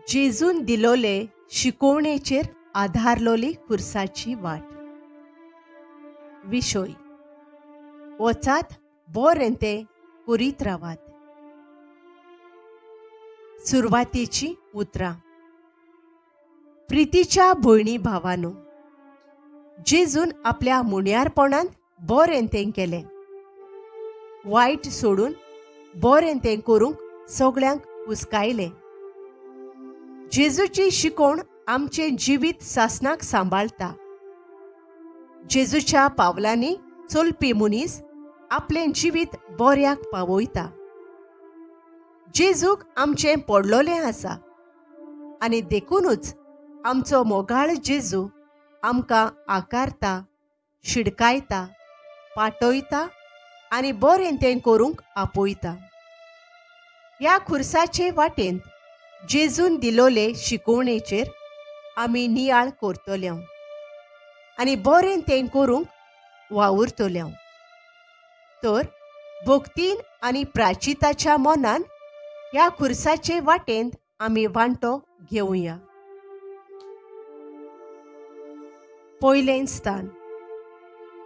जेजून दिलोले शिकवणेचेर आधारलोली खुर्साची वाट. विशोय. वचात बोरेंते करीत रावात. सुरवातेची उतरां. प्रितीच्या भयणी भावांनो, जेजून आपल्या मुण्यारपणांत बोरेंतें केलें. वायट सोडून बोरेंतें करूंक सगळ्यांक हुस्कायलें. जेजूची शिकवण आमचें जिवीत सासणाक सांबाळटा. जेजूच्या पावलांनी चलपी मनीस आपलें जिवीत बऱ्याक पावयता. जेजूक आमचें पडलोलें आसा आनी देखूनच आमचो मोगाळ जेजू आमकां आकारता, शिडकायता, पाटयता आनी बरें तें करूंक आपयता. ह्या खुर्साचे वाटेंत जेजून दिलोले शिकवणेचेर आमी नियाळ करतल्यो आनी बरें तें करूंक वावुरतल्यो. तर भक्तीन आनी प्राचिताच्या मोनान ह्या खुर्साचे वाटेंत आमी वांटो घेवया. पयलें स्थान.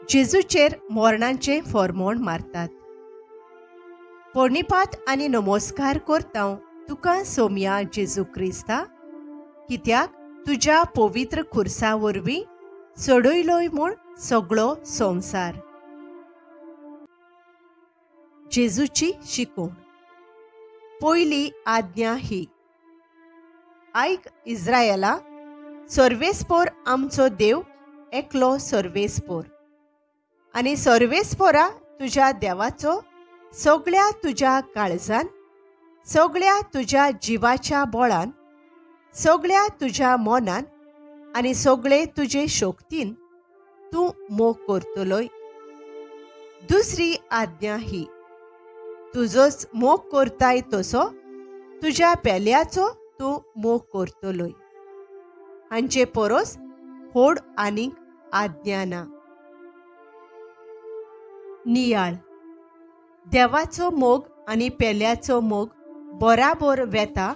जेजूचेर मोरणांचें फर्मोण मारतात. पोरणिपात आनी नमस्कार करता तुका सोम्या जेजू क्रिस्ता, कित्याक तुज्या पवित्र खुर्सा वरवीं सोडयलोय म्हूण सगळो संवसार. जेजूची शिकवण. पयली आज्ञा ही. आयक इस्रायेला, सर्वेस्पोर आमचो देव एकलो सर्वेस्पोर. आनी सर्वेस्पोरा तुज्या देवाचो सगळ्या तुज्या काळजान, सगळ्या तुज्या जिवाच्या बोळान, सगळ्या तुज्या मोनान आनी सगळे तुजे शक्तीन तूं मोग करतलोय. दुसरी आज्ञा ही. तुजोच मोग करताय तसो तुज्या पेल्याचो तूं मोग करतलोय. हांचे परोस व्हड आनीक आज्ञा ना. नियाळ. देवाचो मोग आनी पेल्याचो मोग बराबर वेता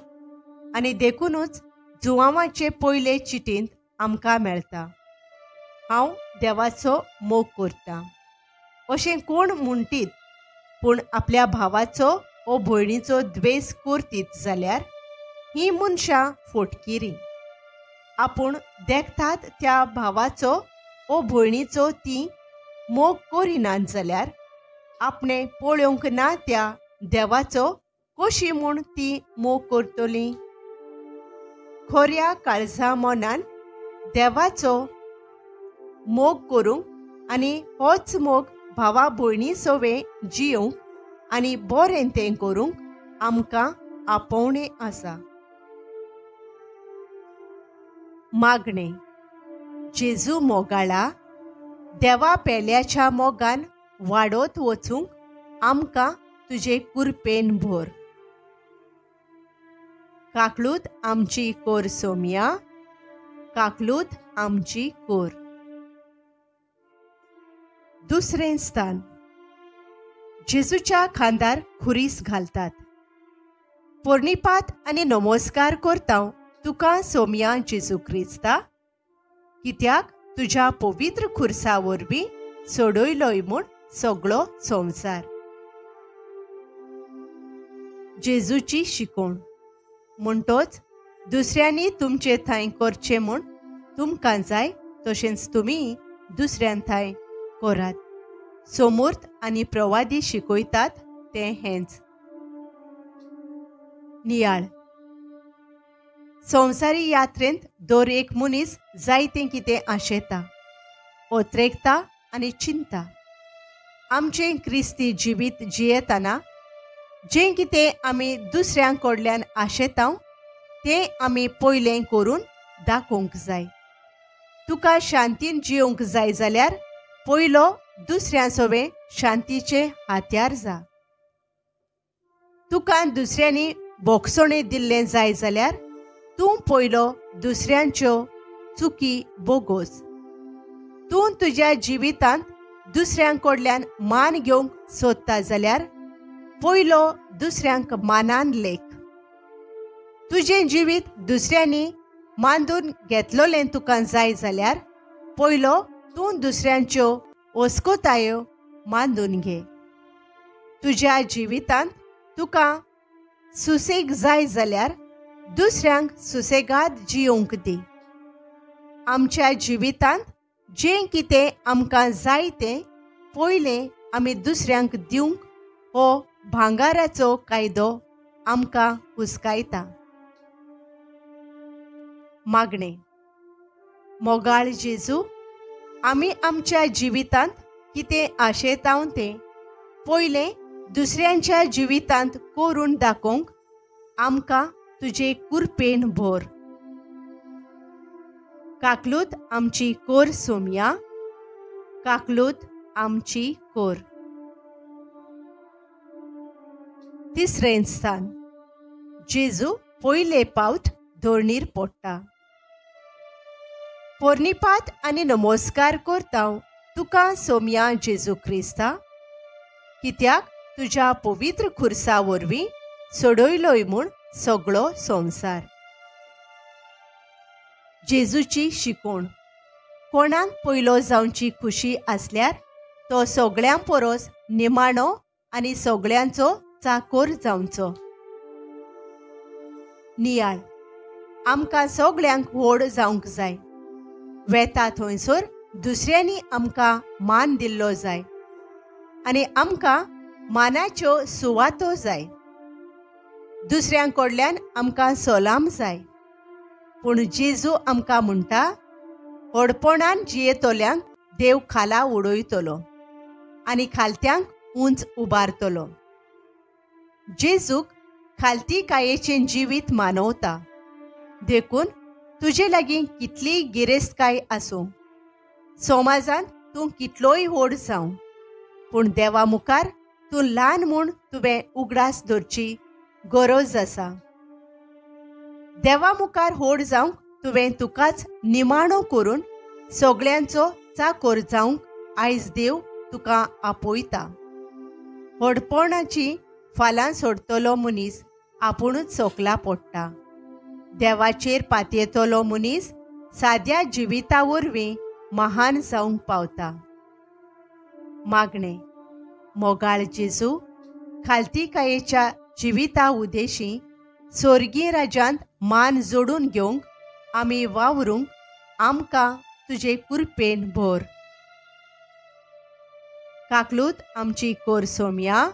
आनी देखूनच जुवांवाचे पयले चिटींत आमकां मेळटा. हांव देवाचो मोग करतां अशें कोण म्हणटीत पूण आपल्या भावाचो ओ भयणीचो द्वेस करतीत जाल्यार हीं मनशां फोटकिरीं. आपूण देखतात त्या भावाचो ओ भयणीचो तीं मोग करिनात जाल्यार आपणें पळोवंक ना त्या देवाचो कशी म्हूण तीं मोग करतलीं. खऱ्या काळजा मोनान देवाचो मोग करूंक आनी होच मोग भावा भयणी सोवे जियोंक आनी बरें तें करूंक आमकां आपोवणें आसा. मागणें. जेजू मोगाळा, देवा पेल्याच्या मोगान वाडत वचूंक आमकां तुजे कुरपेन भर. काकलूत आमची कोर सोम्या, काकलूत आमची कोर. दुसरें स्थान. जेजूच्या खांदार खुरीस घालतात. पोरणिपात आनी नमस्कार करता तुका सोम्या जेजू क्रिस्ता, कित्याक तुज्या पवित्र खुर्सा वरवीं सोडयलोय म्हूण सगळो संवसार. जेजूची शिकवण. म्हणटोच दुसऱ्यांनी तुमचे थंय करचें म्हूण तुमकां जाय तशेंच तुमी दुसऱ्यां थंय करात. समूर्त आनी प्रवादी शिकयतात तें हेंच. नियाळ. संवसारी यात्रेंत दर एक मनीस जायतें कितें आशेता, ओत्रेकता आनी चिंता. आमचें क्रिस्ती जिवीत जियेतना जें कितें आमी दुसऱ्यां कडल्यान आशेता तें आमी पयलें करून दाखोवंक जाय. तुका शांतीन जियोंक जाय जाल्यार पयलो दुसऱ्यां सोबे शांतीचे हात्यार जा. तुका दुसऱ्यांनी बोगसणें दिल्लें जाय जाल्यार तूं पयलो दुसऱ्यांच्यो चुकी बोगोस. तूं तुज्या जिवितांत दुसऱ्यां कडल्यान मान घेवंक सोदता जाल्यार पयलो दुसऱ्यांक मानान लेख. तुजें जिवीत दुसऱ्यांनी मांडून घेतलोलें तुका जाय जाल्यार पयलो तूं दुसऱ्यांच्यो ओस्कोतायो मांडून घे. तुज्या जिवितांत तुका सुसेग जाय जाल्यार दुसऱ्यांक सुसेगाद जियोंक दी. आमच्या जिवितांत जें कितें आमकां जाय तें पयलें आमी दुसऱ्यांक दिवंक हो भांगाराचो कायदो आमकां हुस्कायता. मागणें. मोगाळ जेजू, आमी आमच्या जिवितांत कितें आशेतांव तें पयलें दुसऱ्यांच्या जिवितांत करून दाखोवंक आमकां तुजे कुरपेन भर. काकलूत आमची कोर सोम्या, काकलूत आमची कोर. तिसरें स्थान. जेजू पयले पावट धोरणीर पडटा. पोरनिपात आनी नमस्कार करतां तुका सोम्या जेजू क्रिस्ता, कित्याक तुज्या पवित्र खुर्सा वरवीं सोडयलोय म्हूण सगळो संवसार. जेजूची शिकोण. कोणाक पयलो जावची खुशी आसल्यार तो सगळ्यां परस निमाणो आनी सगळ्यांचो चाकोर जावचो. नियाळ. आमकां सगळ्यांक व्हड जावंक जाय. वेता थंयसर दुसऱ्यांनी आमकां मान दिल्लो जाय आनी आमकां मानाच्यो सुवातो जाय. दुसऱ्यांकडल्यान आमकां सलाम जाय. पूण जेजू आमकां म्हणटा, व्हडपणान जियेतोल्यांक देव खाला उडयतलो आनी खालत्यांक उंच उबारतलो. जेजूक खालती कायेचें जिवीत मानवता. देखून तुजे लागीं कितलीय गिरेस्तकाय आसूं, समाजांत तूं कितलोय व्हड जावं, पूण देवा मुखार तूं ल्हान म्हूण तुवें उगडास धरची गरज आसा. देवा मुखार व्हड जावंक तुवें तुकाच निमाणो करून सगळ्यांचो चाकोर जावंक आयज देव तुका आपयता. व्हडपणाची फालां सोडतलो मनीस आपुणूच सोकला पडटा. देवाचेर पातयेतलो मनीस साद्या जिविता वरवीं महान जावंक पावता. मागणें. मोगाळ जेजू, खालती कायेच्या जिविता उदेशी स्वर्गीय राज्यांत मान जोडून घेवंक आमी वावरूंक आमकां तुजे कुरपेन भर. काकलूत आमची कोर सोम्या,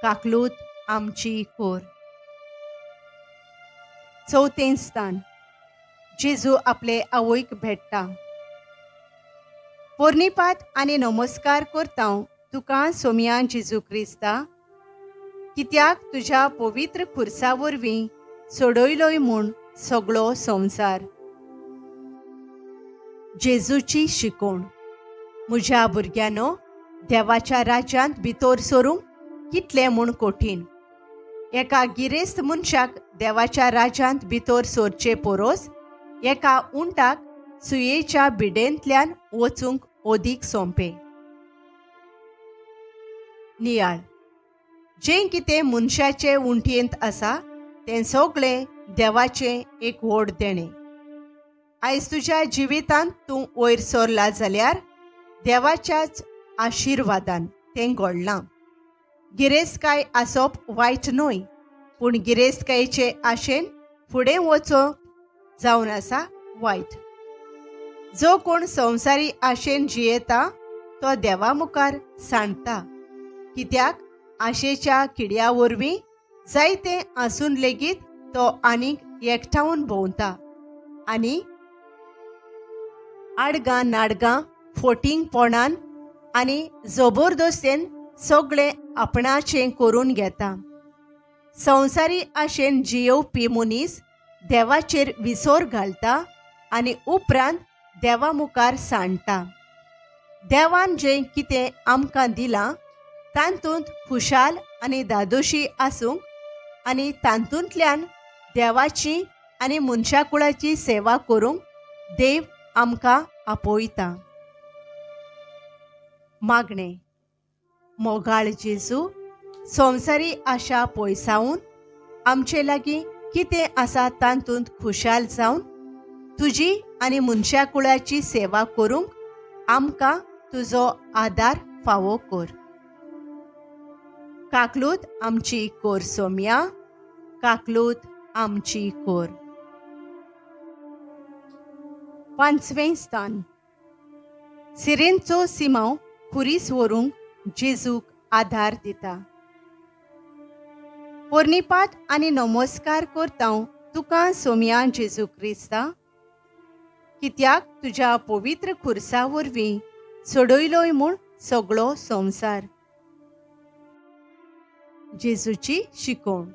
काकलूत आमची कोर. चवथें स्थान. जेजू आपले आवयक भेटता. पोरनिपात आनी नमस्कार करतां तुका सोम्या जेजू क्रिस्ता, कित्याक तुज्या पवित्र खुर्सा वरवीं सोडयलोय म्हूण सगळो संवसार. जेजूची शिकोण. म्हज्या भुरग्यानो, देवाच्या राज्यांत भितर सरूंक कितलें म्हूण कठीण. एका गिरेस्त मनशाक देवाच्या राज्यांत भितर सरचे परस एका उंटाक सुयेच्या बिडेंतल्यान वचूंक ओदीक सोंपें. नियाळ. जें कितें मनशाचे उंटयेंत आसा तें सगळें देवाचें एक व्हड देणें. आयज तुज्या जिवितांत तूं वयर सरला जाल्यार देवाच्याच आशिर्वादान तें घडलां. गिरेस्तकाय आसप वायट न्हय, पूण गिरेस्तकायेचे आशेन फुडें वचप जावन आसा वायट. जो कोण संवसारी आशेन जियेता तो देवा मुखार सांडटा, कित्याक आशेच्या किड्या वरवीं जायतें आसून लेगीत तो आनीक एकठांवन भोंवता आनी आडगां नाडगां फोटिंगपणान आनी जबरदस्तेन सगळें आपणाचें करून घेता. संवसारी आशेन जियोवपी मनीस देवाचेर विसर घालता आनी उपरांत देवा मुखार सांडटा. देवान जें कितें आमकां दिलां तातूंत खुशाल आनी दादोशी आसूंक आनी तातूंतल्यान देवाची आनी मनशाकुळाची सेवा करूंक देव आमकां आपयता. मागणें. मोगाळ जेजू, संवसारी आशा पयसावून आमचे लागीं कितें आसा तातूंत खुशाल जावन तुजी आनी मनशा कुळाची सेवा करूंक आमकां तुजो आदार फावो कर. काकलूत आमची कोर सोम्या, काकलूत आमची कोर. 5वें स्थान. सिरेनचो सिमांव खुरीस व्हरूंक जेजूक आदार दिता. पोरनिपात आनी नमस्कार करता तुका सोम्या जेजू क्रिस्ता, कित्याक तुज्या पवित्र खुर्सा वरवीं सोडयलोय म्हूण सगळो संवसार. जेजूची शिकोवण.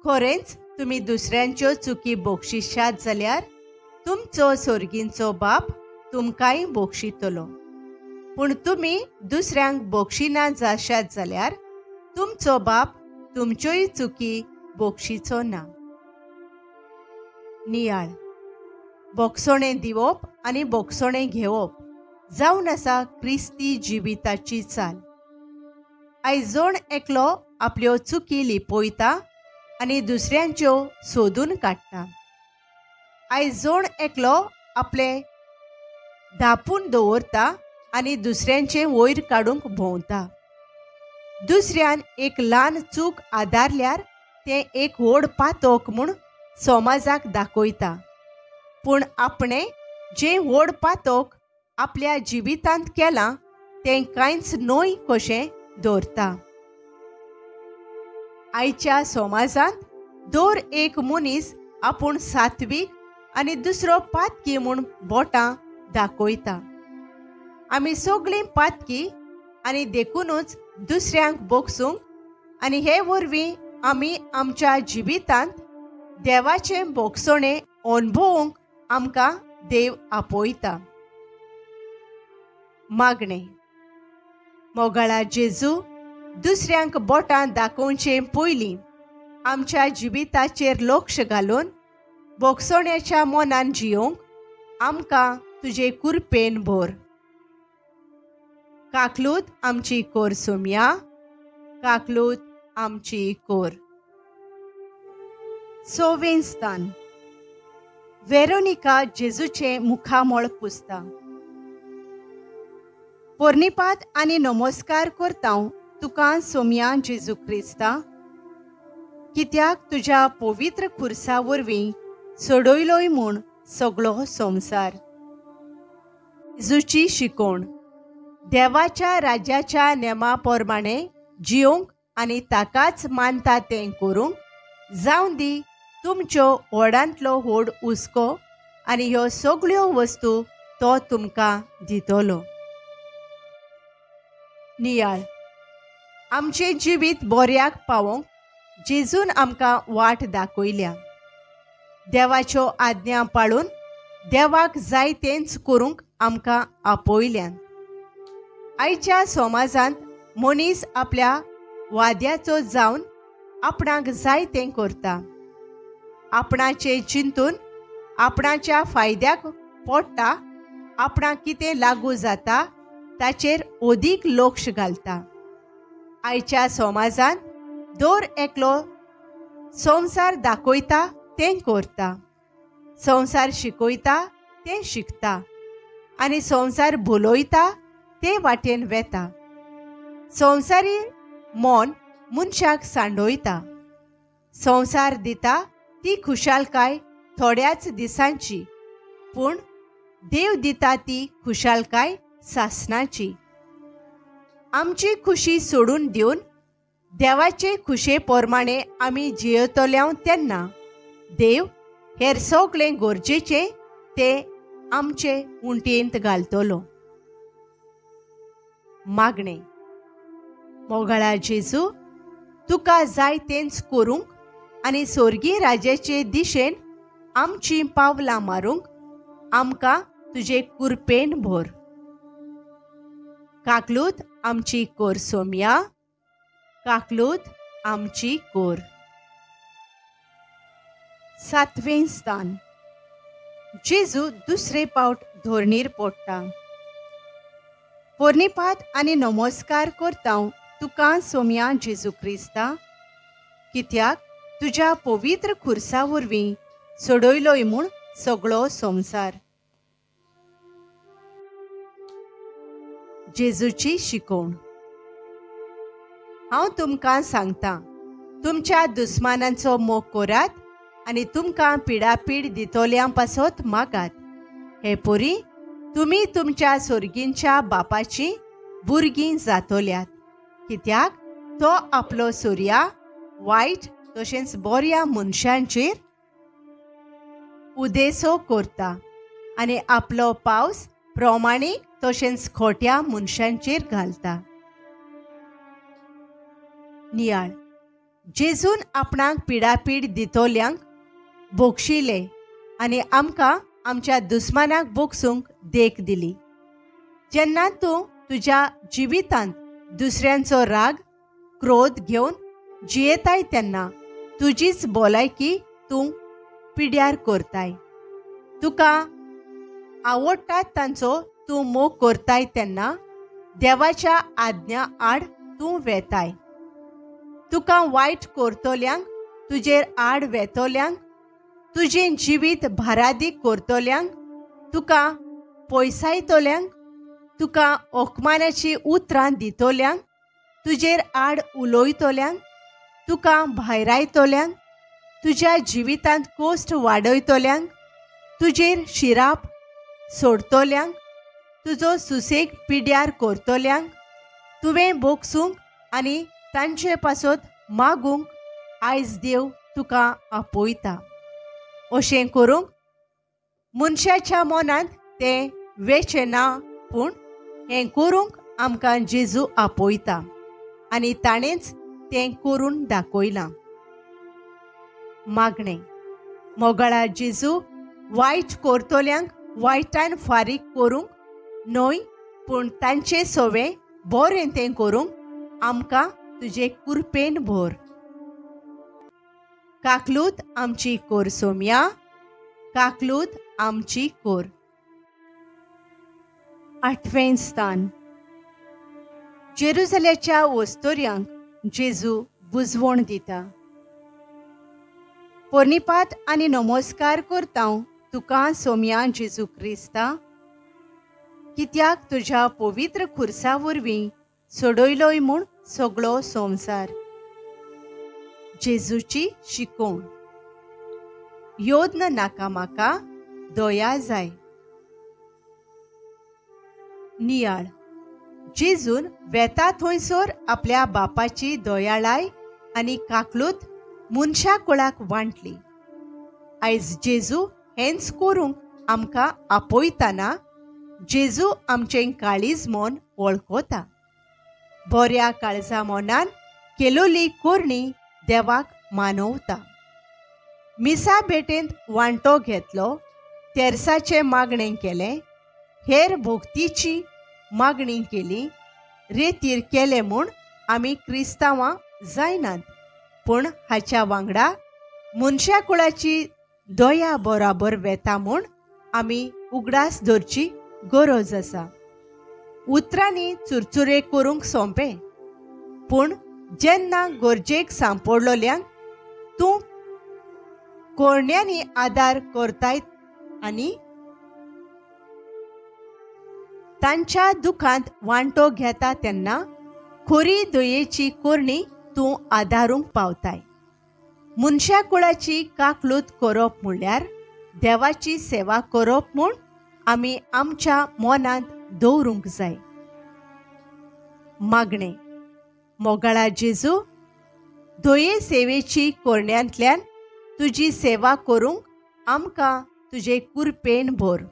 खरेंच तुमी दुसऱ्यांच्यो चुकी बोगशिशात जाल्यार तुमचो सोर्गींचो बाप तुमकांय बोगशितलो. पूण तुमी दुसऱ्यांक बोगशिना जाशात जाल्यार तुमचो बाप तुमच्योय चुकी बोगशिचो ना. नियाळ. बोगसोणें दिवप आनी बोगसोणें घेवप जावन आसा क्रिस्ती जिविताची चाल. आयज जोण एकलो आपल्यो चुकी लिपोयता आनी दुसऱ्यांच्यो सोदून काडटा. आयज जोण एकलो आपले धापून दवरता आनी दुसऱ्यांचे वयर काडूंक भोंवता. दुसऱ्यान एक ल्हान चूक आदारल्यार तें एक व्हड पातक म्हूण समाजाक दाखयता. पूण आपणें जें व्हड पातक आपल्या जिवितांत केलां तें कांयच न्हय कशें दवरता. आयच्या समाजांत दर एक मनीस आपूण सात्वीक आनी दुसरो पातकी म्हूण बोटां दाखयता. आमी सगळीं पातकी आनी देखूनच दुसऱ्यांक बोगसूंक आनी हे वरवीं आमी आमच्या जिवितांत देवाचें बोगसोणें अणभवूंक आमकां देव आपयता. मागणें. मोगाळा जेजू, दुसऱ्यांक बोटां दाखोवचे पयलीं आमच्या जिविताचेर लक्ष घालून बोगसोण्याच्या मोनान जियोंक आमकां तुजे कुरपेन भर. काकलूत आमची कोर सोम्या, काकलूत आमची कोर. 6वें स्थान. वेरोनिका जेजूचें मुखामळ पुसता. पोरनिपात आनी नमस्कार करता तुका सोम्या जेजू क्रिस्ता, कित्याक तुज्या पवित्र खुर्सा वरवीं सोडयलोय म्हूण सगळो संवसार. जेजूची शिकोवण. देवाच्या राज्याच्या नेमा प्रमाणें जियोंक आनी ताकाच मानता तें करूंक जावं दी तुमच्यो व्हडांतलो व्हड हुस्को आनी ह्यो सगळ्यो वस्तू तो तुमकां दितलो. नियाळ. आमचें जिवीत बऱ्याक पावोंक जेजून आमकां वाट दाखयल्या. देवाच्यो आज्ञा पाळून देवाक जाय तेंच करूंक आमकां आपयल्यान. आयच्या समाजांत मनीस आपल्या वाद्याचो जावन आपणाक जाय तें करता. आपणाचें चिंतून आपणाच्या फायद्याक पडटा आपणाक कितें लागू जाता ताचेर अदीक लक्ष घालता. आयच्या समाजांत दर एकलो संवसार दाखयता तें करता, संवसार शिकयता तें शिकता आनी संवसार भुलयता ते वाटेन वेता. संवसारी मन मनशाक सांडयता. संवसार दिता ती खुशालकाय थोड्याच दिसांची, पूण देव दिता ती खुशालकाय सासणाची. आमची खुशी सोडून दिवन देवाचे खुशे प्रमाणें आमी जियेतल्यो तेन्ना देव हेर सगळें गरजेचें तें आमचे उंटयेंत घालतलो. मागणें. मोगाळा जेजू, तुका जाय तेंच करूंक आनी सोर्गी राज्याचे दिशेन आमचीं पावलां मारूंक आमकां तुजे कुरपेन भर. काकलूत आमची कोर सोम्या, काकलूत आमची कोर. 7वें स्थान. जेजू दुसरे पावट धोरणीर पडटा. पोरनिपात आनी नमस्कार करता तुका सोम्या जेजू क्रिस्ता, कित्याक तुज्या पवित्र खुर्सा वरवीं सोडयलोय म्हूण सगळो संवसार. जेजूची शिकवण. हांव तुमकां सांगतां, तुमच्या दुस्मानांचो मोग करात आनी तुमकां पिडापीड दितोल्यां पासत मागात. हे परी तुमी तुमच्या सोर्गींच्या बापाची भुरगीं जातोल्यात, कित्याक तो आपलो सूर्या वायट तशेंच बऱ्या मनशांचेर उदेसो करता आनी आपलो पावस प्रमाणीक तशेंच खोट्या मनशांचेर घालता. नियाळ. जेजून आपणाक पिडापीड दितोल्यांक बोगशिले आनी आमकां आमच्या दुस्मानाक बोगसूंक देख दिली. जेन्ना तूं तुज्या जिवितांत दुसऱ्यांचो राग क्रोध घेवन जियेताय तेन्ना तुजीच भलायकी तूं पिड्यार करताय. तुका आवडटात तांचो तूं मोग करताय तेन्ना देवाच्या आज्ञा आड तूं वेताय. तुका वायट करतोल्यांक, तुजेर आड वेतोल्यांक, तुजें जिवीत भारादीक करतोल्यांक, तुका पयसायतोल्यांक, तुका ओकमानाची उतरां दितोल्यांक, तुजेर आड उलोयतोल्यांक, तुका भायरायतोल्यांक, तुज्या जिवितांत कोस्ट वाडयतोल्यांक, तुजेर शिराप सोडतोल्यांक, तुजो सुसेग पिड्यार करतोल्यांक तुवें बोगसूंक आनी तांचे पासत मागूंक आयज देव तुका आपयता. अशें करूंक मनशाच्या मनांत तें वेचें ना, पूण हें करूंक आमकां जेजू आपयता आनी ताणेंच तें करून दाखयलां. मागणें. मोगाळा जेजू वायट करतोल्यांक वायटान फारीक करूंक न्हय, पूण तांचे सवें बरें तें करूंक आमकां तुजे कुरपेन भर. काकलूत आमची कोर सोम्या, काकलूत आमची कोर. 8वें स्थान. जेरुसलेच्या वस्तोऱ्यांक जेजू बुजवण दिता. पोरनिपात आनी नमस्कार करता तुका सोम्या जेजू क्रिस्ता, कित्याक तुज्या पवित्र खुर्सा वरवीं सोडयलोय म्हूण सगळो संवसार. जेजूची शिकवण. योद्न नाका म्हाका, दया जाय. नियाळ. जेजून वेता थंयसर आपल्या बापाची दयाळाय आनी काकलूत मनशा कुळाक वांटली. आयज जेजू हेंच करूंक आमकां आपयतना जेजू आमचें काळीज मन वळखता. बऱ्या काळजा मनान केलोली कोरणी देवाक मानवता. मिसा भेटेंत वांटो घेतलो, तेर्साचें मागणें केलें, हेर भोगतीची मागणी केली, रेतीर केलें म्हूण आमी क्रिस्तांवां जायनात, पूण हाच्या वांगडा मनशा कुळाची दया बराबर वेता म्हूण आमी उगडास धरची गरज आसा. उतरांनी चुरचुरे करूंक सोंपें, पूण जेन्ना गरजेक सांपडलोल्यांक तूं कोरण्यांनी आदार करतायत आनी तांच्या दुखांत वांटो घेता तेन्ना खरी दयेची कोरणी तूं आदारूंक पावताय. मनशा कुळाची काकलूत करप म्हणल्यार देवाची सेवा करप म्हूण आमी आमच्या मनांत दवरूंक जाय. मागणें. मोगाळा जेजू, दये सेवेची कोरण्यांतल्यान तुजी सेवा करूंक आमकां तुजे कुरपेन भर.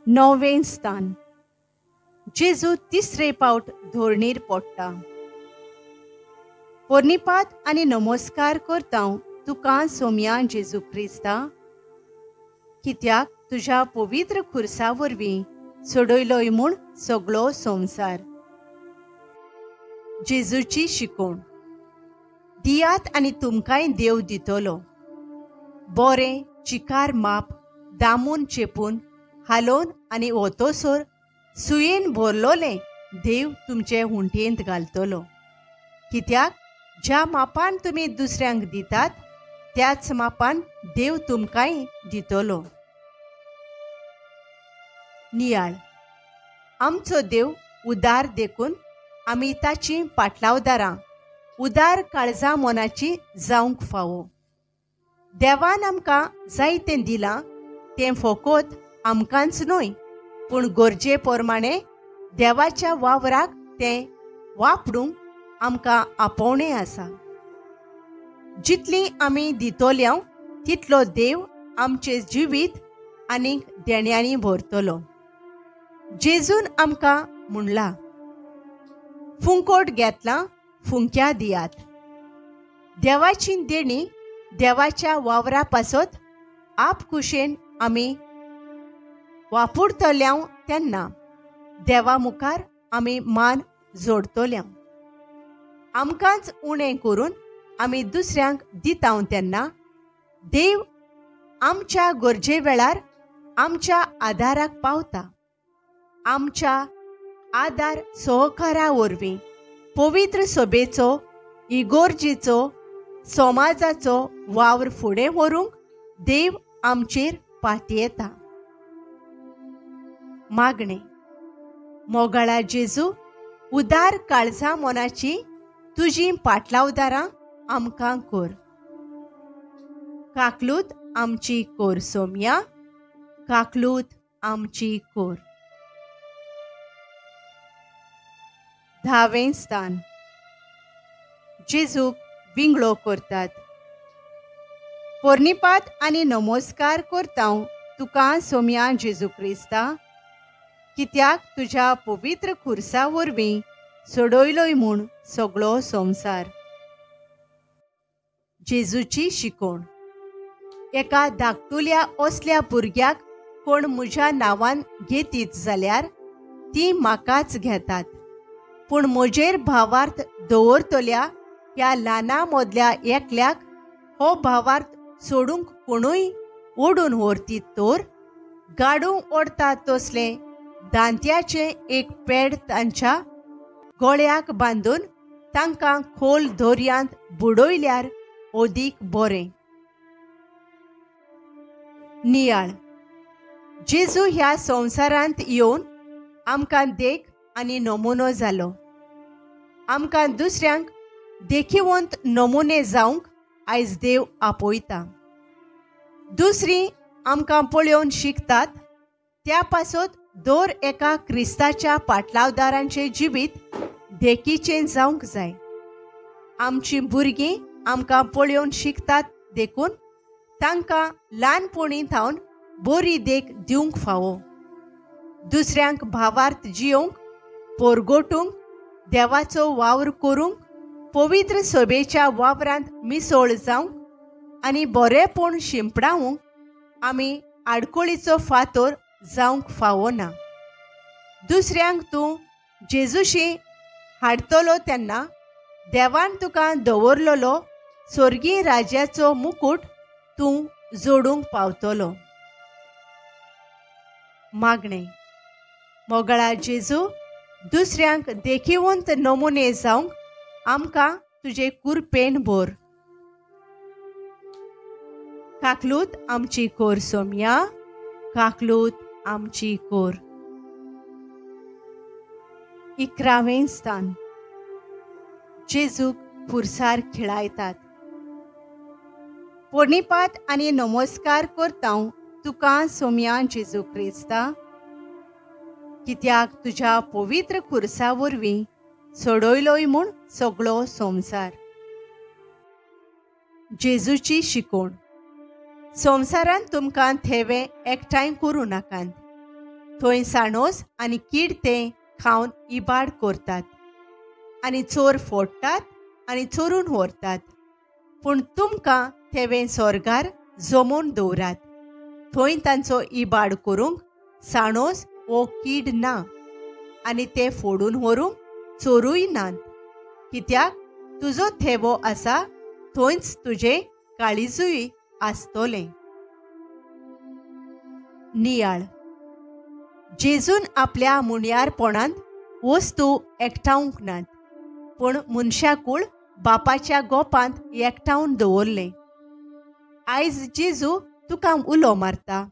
9वें स्थान. जेजू तिसरे पावट धोरणीर पडटा. पोरनिपात आनी नमस्कार करता तुका सोम्या जेजू क्रिस्ता, कित्याक तुज्या पवित्र खुर्सा वरवीं सोडयलोय म्हूण सगळो संवसार. जेजूची शिकवण. दियात आनी तुमकांय देव दितलो. बरें चिकार माप दामून चेपून हालोवन आनी ओतोसोर सुयेन भरलोलें देव तुमचे हुंटयेंत घालतलो. कित्याक ज्या मापान तुम्ही दुसऱ्यांक दितात त्याच मापान देव तुमकांय दितलो. नियाळ. आमचो देव उदार देखून आमी ताची पाटलावदारां उदार काळजां मोनाची जावंक फावो. देवान आमकां जायतें दिलां तें फकत आमकांच न्हय पूण गरजे प्रमाणे देवाच्या वावराक तें वापरूंक आमकां आपोवणें आसा. जितली आमी दितोल्यो तितलो देव आमचें जिवीत आनीक देण्यांनी भरतलो. जेजून आमकां म्हणलां, फुंकोट घेतलां फुंक्या दियात. देवाची देणी देवाच्या वावरा पासत आपकुशेन आमी वापरतल्यो तेन्ना देवा मुखार आमी मान जोडतल्यो. आमकांच उणें करून आमी दुसऱ्यांक दितां तेन्ना देव आमच्या गरजे वेळार आमच्या आदाराक पावता. आमच्या आदार सहकारा वरवीं पवित्र सभेचो इगोर्जीचो समाजाचो वावर फुडें व्हरूंक देव आमचेर पातयेता. मागणें. मोगाळा जेजू, उदार काळजां मोनाची तुजी पाटलावदारां आमकां कर. काकलूत आमची कोर सोम्या, काकलूत आमची कोर. 10वें स्थान. जेजूक विंगडो करतात. पोरनिपात आनी नमस्कार करता तुका सोम्या जेजू क्रिस्ता, कित्याक तुज्या पवित्र खुर्सा वरवीं सोडयलोय म्हूण सगळो संवसार. जेजूची शिकोण. एका धाकटुल्या असल्या भुरग्याक कोण म्हज्या नांवान घेतीत जाल्यार ती म्हाकाच घेतात. पूण म्हजेर भावार्थ दवरतल्या ह्या ल्हाना मदल्या एकल्याक हो भावार्थ सोडूंक कोणूय ओडून व्हरतीत तर गाडूंक ओडतात तसले दांत्याचें एक पेड तांच्या गळ्याक बांदून तांकां खोल दर्यांत बुडयल्यार ओदीक बरें. नियाळ. जेजू ह्या संवसारांत येवन आमकां देख आनी नमुनो जालो. आमकां दुसऱ्यांक देखीवंत नमुने जावंक आयज देव आपयता. दुसरीं आमकां पळोवन शिकतात त्या पासत दर एका क्रिस्ताच्या पाटलावदारांचें जिवीत देखीचें जावंक जाय. आमचीं भुरगीं आमकां पळोवन शिकतात देखून तांकां ल्हानपणी थावन बरी देख दिवंक फावो. दुसऱ्यांक भावार्थ जियोंक, पोरगोटूंक, देवाचो वावर करूंक, पवित्र सभेच्या वावरांत मिसळ जावंक आनी बरेपण शिंपडावंक आमी आडकोळीचो फातर जावंक फावो ना. दुसऱ्यांक तूं जेजूशी हाडटलो तेन्ना देवान तुका दवरलेलो स्वर्गीय राज्याचो मुकूट तूं जोडूंक पावतलो. मागणें. मोगाळा जेजू, दुसऱ्यांक देखीवंत नमुने जावंक आमकां तुजे कुरपेन भर. काकलूत आमची कोर सोम्या, काकलूत आमची कोर. 11वें स्थान. जेजूक खुर्सार खिळायतात. पोरनिपात आनी नमस्कार करता तुका सोम्या जेजू क्रिस्ता, कित्याक तुज्या पवित्र खुर्सा वरवीं सोडयलोय म्हूण सगळो संवसार. जेजूची शिकोण. संवसारांत तुमकां थेवे एकठांय करूं नाकात. थंय साणोस आनी कीड तें खावन इबाड करतात आनी चोर फोडटात आनी चोरून व्हरतात. पूण तुमकां थेवे स्वर्गार जमोवन दवरात. थंय तांचो इबाड करूंक साणोस वो कीड ना आनी ते फोडून व्हरूंक चोरूय नात. कित्याक तुजो थेवो आसा थंयच तुजें काळीजूय आसतलें. नियाळ. जेजून आपल्या मुणयारपणांत वस्तू एकठांवंक नात, पूण मनशाकूळ बापाच्या गोपांत एकठावन दवरलें. आयज जेजू तुका उलो मारता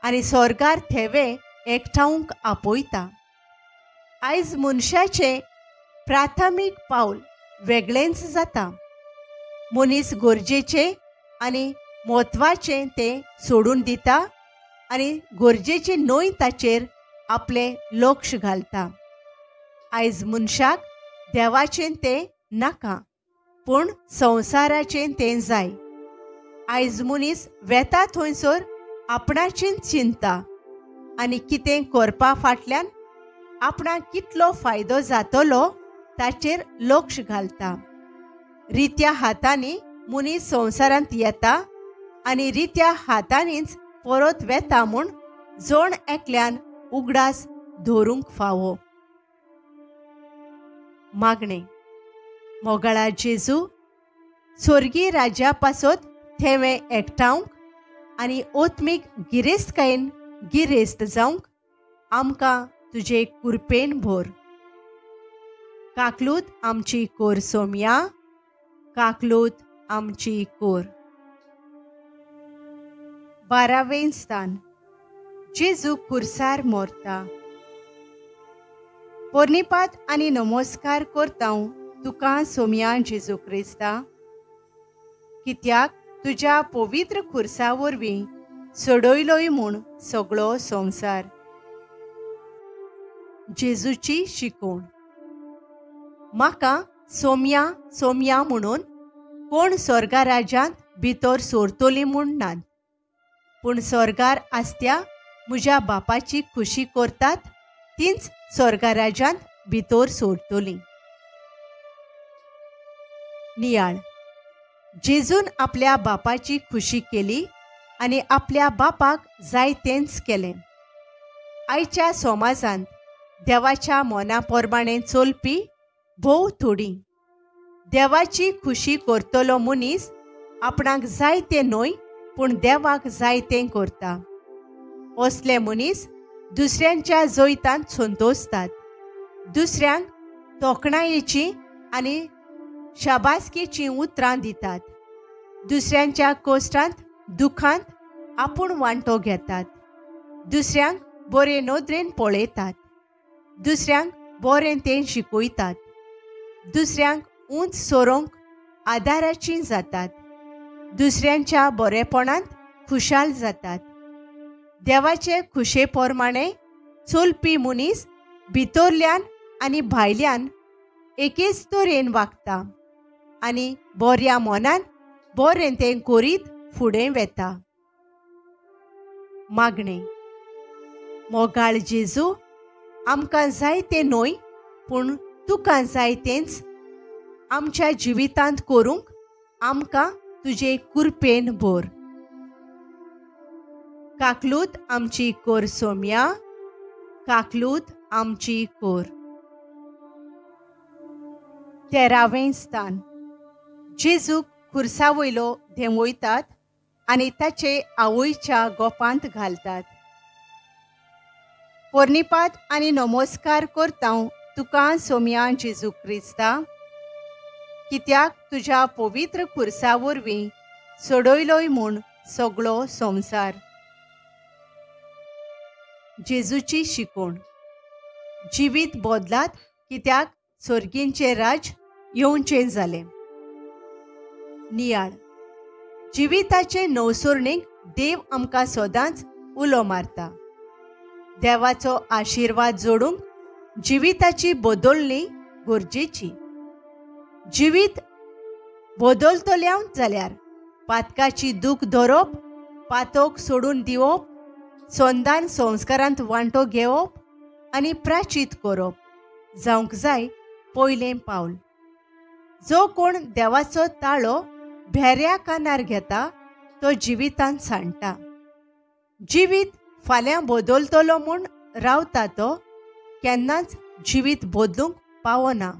आनी स्वर्गार थेवे एकठावंक आपयता. आयज मनशाचें प्राथमीक पावल वेगळेंच जाता. मनीस गरजेचें आनी म्हत्वाचें तें सोडून दिता आनी गरजेचें न्हय ताचेर आपलें लक्ष घालता. आयज मनशाक देवाचें तें नाका, पूण संवसाराचें तें जाय. आयज मनीस वेता थंयसर आपणाचें चिंता आनी कितें करपा फाटल्यान आपणाक कितलो फायदो जातलो ताचेर लक्ष घालता. रित्या हातांनी मनीस संवसारांत येता आनी रित्या हातांनीच परत वेता म्हूण जण एकल्यान उगडास धरूंक फावो. मागणें. मोगाळा जेजू, स्वर्गीय राज्या पासत थेवे एकठावंक आनी ओत्मीक गिरेस्तकायेन गिरेस्त जावंक आमकां तुजे कुरपेन भर. काकलूत आमची कोर सोम्या, काकलूत आमची कोर. 12वें स्थान. जेजू खुर्सार मोरता. पोरनिपात आनी नमस्कार करता तुका सोम्या जेजू क्रिस्ता, कित्याक तुज्या पवित्र खुर्सा वरवीं सोडयलोय म्हूण सगळो संवसार. जेजूची शिकवण. म्हाका सोम्या सोम्या म्हणून कोण स्वर्गा राज्यांत भितर सोरतली म्हूण नात, पूण स्वर्गार आसत्या म्हज्या बापाची खुशी करतात तींच स्वर्गा राज्यांत भितर सोरतलीं. नियाळ. जेजून आपल्या बापाची खुशी केली आनी आपल्या बापाक जाय तेंच केलें. आयच्या समाजांत देवाच्या मोना प्रमाणें चलपी भोव थोडीं. देवाची खुशी करतलो मनीस आपणाक जाय तें न्हय, पूण देवाक जाय तें करता. असले मनीस दुसऱ्यांच्या जैतांत संतोसतात, दुसऱ्यांक तोखणायेचीं आनी शाबासकेचीं उतरां दितात, दुसऱ्यांच्या कश्टांत दुखांत आपूण वांटो घेतात, दुसऱ्यांक बरे नदरेन पळयतात, दुसऱ्यांक बरें तें शिकयतात, दुसऱ्यांक उंच सरोंक आदाराचीं जातात, दुसऱ्यांच्या बरेपणांत खुशाल जातात. देवाचे खुशे प्रमाणें चलपी मनीस भितरल्यान आनी भायल्यान एकेच तरेन वागता आनी बऱ्या मोनान बरें तें करीत फुडें वेता. मागणें. मोगाळ जेजू, आमकां जाय तें न्हय, पूण तुका जाय तेंच आमच्या जिवितांत करूंक आमकां तुजे कुरपेन भर. काकलूत आमची कोर सोम्या, काकलूत आमची कोर. 13वें स्थान. जेजूक खुर्सा वयलो देंवयतात आनी ताचे आवयच्या गोपांत घालतात. पोरनिपात आनी नमस्कार करता तुका सोम्या जेजू क्रिस्ता, कित्याक तुज्या पवित्र खुर्सा वरवीं सोडयलोय म्हूण सगळो संवसार. जेजूची शिकवण. जिवीत बदलात कित्याक स्वर्गींचें राज येवचें जालें. नियाळ. जिविताचे नवसुरणेक देव आमकां सदांच उलो मारता. देवाचो आशिर्वाद जोडूंक जिविताची बदलणी गरजेची. जिवीत बदलतल्या जाल्यार पातकाची दूख धरप, पातोक सोडून दिवप, सोंदान संस्कारांत वांटो घेवप आनी प्राचीत करप जावंक जाय पयलें पावल. जो कोण देवाचो ताळो भेऱ्या कानार घेता तो जिवितांत सांडटा. जिवीत फाल्यां बदलतलो म्हूण रावता तो केन्नाच जिवीत बदलूंक पावना,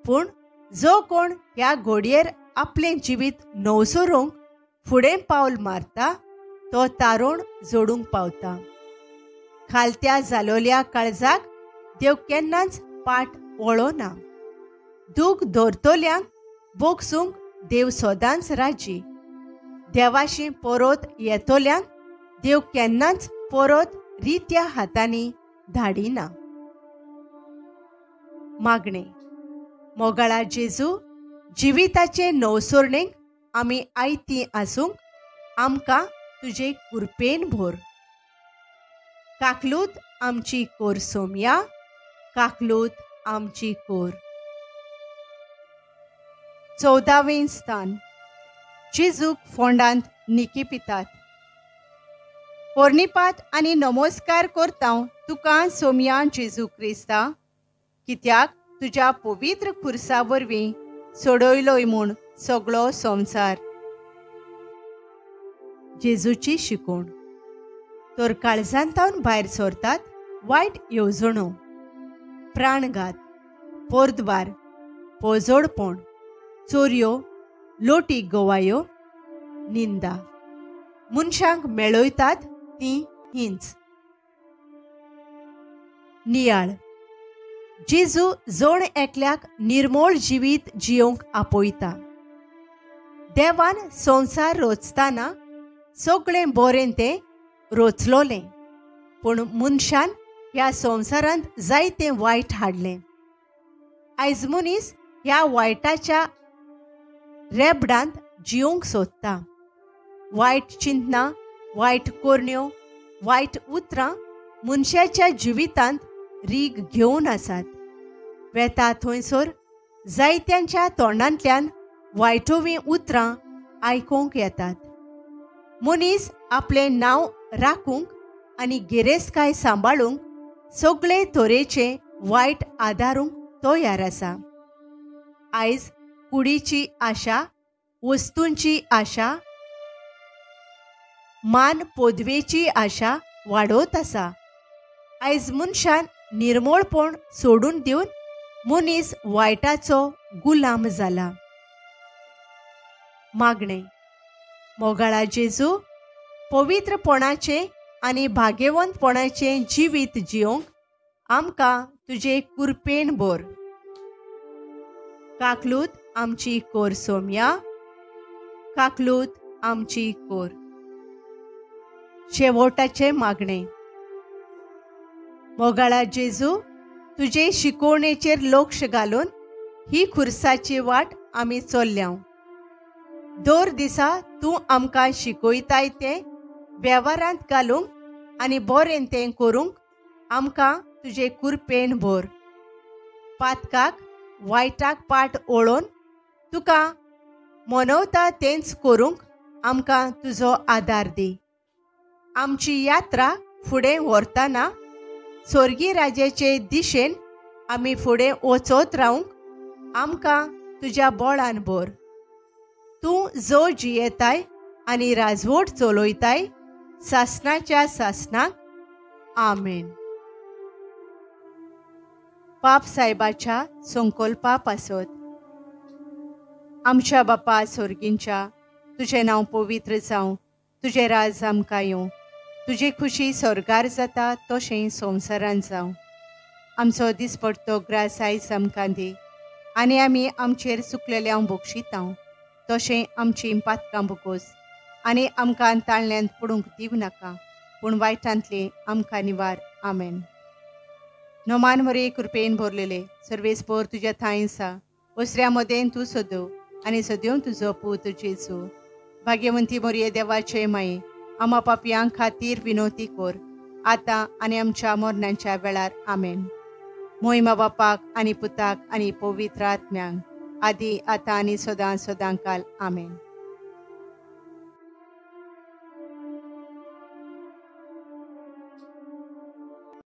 पूण जो कोण ह्या घडयेर आपलें जिवीत नवसरूंक फुडें पावल मारता तो तारण जोडूंक पावता. खालत्या जालोल्या काळजाक देव केन्नाच पाट वळोना. दूख धरतल्यांक बोगसूंक देव सोदांच राजी. देवाशी परत येतोल्यान देव केन्नाच परत रित्या हातांनी धाडिना. मागणे. मोगाळा जेजू, जिविताचे नवसोरणेक आमी आयती आसूंक आमकां तुजे कृपेन भर. काकलूत आमची कोर सोम्या, काकलूत आमची कोर. 14वें स्थान. जेजूक फोंडांत निकी पितात. पोरनिपात आनी नमस्कार करता तुका सोम्या जेजू क्रिस्ता, कित्याक तुज्या पवित्र खुर्सा वरवीं सोडयलोय म्हूण सगळो संवसार. जेजूची शिकवण. तर काळजांतावन भायर सरतात वायट येवजणो, प्राणघात, पोरदवार, पोजोडपण, चोरयो, लोटी गोवायो, निंदा. मनशांक मेळयतात ती हिंच. नियाळ. जेजू जोण एकल्याक निर्मळ जिवीत जियोंक आपयता. देवान संवसार रचतना सगळें बरें तें रचलोलें, पूण मनशान ह्या संवसारांत जायतें वायट हाडलें. आयज मनीस ह्या वायटाच्या रेबडांत जियोंक सोदता. वायट चिंतना, वायट कोरण्यो, वायट उतरां मनशाच्या जिवितांत रीग घेवन आसात. वेता थंयसर जायत्यांच्या तोंडांतल्यान वायटोवीं उतरां आयकूंक येतात. मनीस आपलें नांव राखूंक आनी गिरेस्तकाय सांबाळूंक सगळे तरेचे वायट आदारूंक तयार आसा. आयज कुडीची आशा, वस्तूंची आशा, मान पदवेची आशा वाडत आसा. आयज मनशान निर्मळपण सोडून दिवन मनीस वायटाचो गुलाम जाला. मागणे. मोगाळा जेजू, पवित्रपणाचे आनी भाग्यवंतपणाचें जिवीत जियोंक आमकां तुजे कृपेन भर. काकलूत आमची कोर सोम्या, काकलूत आमची कोर. शेवटाचे मागणे. मोगाळा जेजू, तुजे शिकवणेचेर लक्ष घालून ही खुर्साची वाट आमी चल्ल्या. दर दिसा तूं आमकां शिकयताय तें वेव्हारांत घालूंक आनी बरें तें करूंक आमकां तुजे कृपेन भर. पातकाक वायटाक पाट ओळोवन तुका मनवता तेंच करूंक आमकां तुजो आदार दी. आमची यात्रा फुडें व्हरतना स्वर्गीय राज्याचे दिशेन आमी फुडें वचत रावंक आमकां तुज्या बळान भर. तूं जो जियेताय आनी राजवट चलयताय सासणाच्या सासणाक. आमेन. पाप साहेबाच्या संकल्पा पासत. आमच्या बापा स्वर्गींच्या, तुजें नांव पवित्र जावं, तुजें राज आमकां येवं, तुजी खुशी स्वर्गार जाता तशें संवसारांत जावं. आमचो दिसपडटो ग्रास आयज आमकां दी, आनी आमी आमचेर चुकलेल्यांक बक्षितां तशें आमची पातकां बकोस, आनी आमकां ताळण्यांत पडूंक दिव नाका, पूण वायटांतले आमकां निवार. आमेन. नोमान मरे कृपेन भरलेले सर्वेस्पर तुज्या थंय आसा. वसऱ्या मदें तूं सोदो आनी सोद्यो तुजो पूत जेजू. भाग्यवंती मरिये देवाचे माये, आमा पापयां खातीर विनोती कर, आतां आनी आमच्या मरणाच्या वेळार. आमेन. मोहिमा बापाक आनी पुताक आनी पवित्र आत्म्यांक, आदी आतां आनी सदां सदां काल. आमेन.